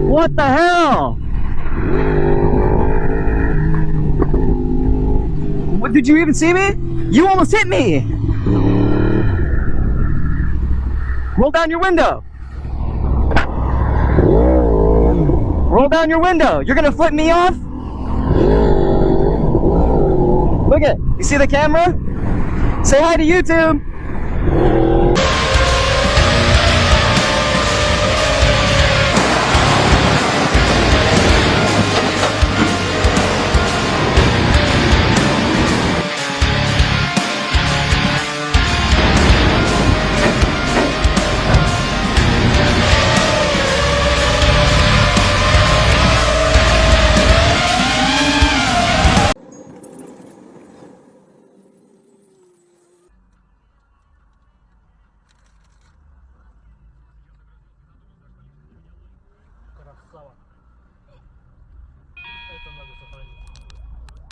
What the hell? What, did you even see me? You almost hit me! Roll down your window! Roll down your window! You're gonna flip me off? Look at, you see the camera? Say hi to YouTube!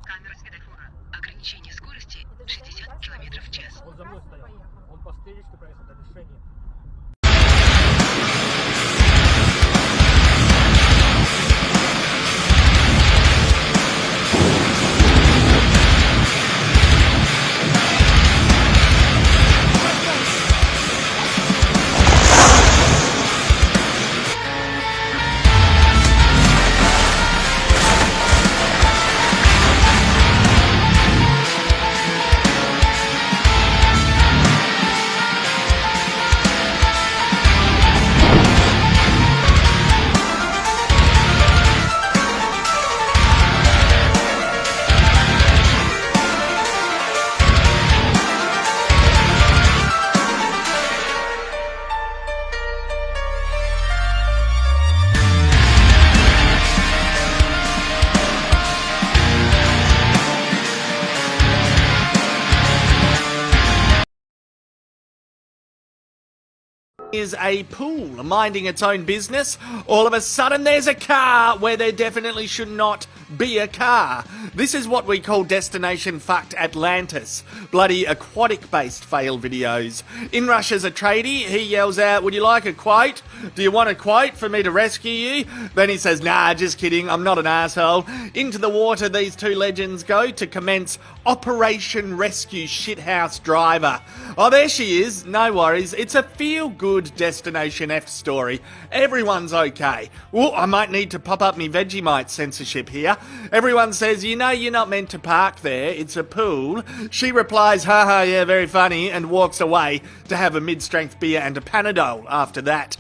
Камера светофора. Ограничение скорости 60 км в час. Он за мной стоял. Он по стрелечке проехал до решения. Is a pool minding its own business. All of a sudden there's a car where there definitely should not be a car. This is what we call Destination Fucked Atlantis. Bloody aquatic based fail videos. In rushes a tradie, he yells out, "Would you like a quote? Do you want a quote for me to rescue you?" Then he says, "Nah, just kidding, I'm not an asshole." Into the water these two legends go to commence Operation Rescue Shithouse Driver. Oh, there she is, no worries, it's a feel-good Destination F story. Everyone's okay. Oh, I might need to pop up me Vegemite censorship here. Everyone says, "You know you're not meant to park there, it's a pool." She replies, "Haha, yeah, very funny," and walks away to have a mid-strength beer and a Panadol after that.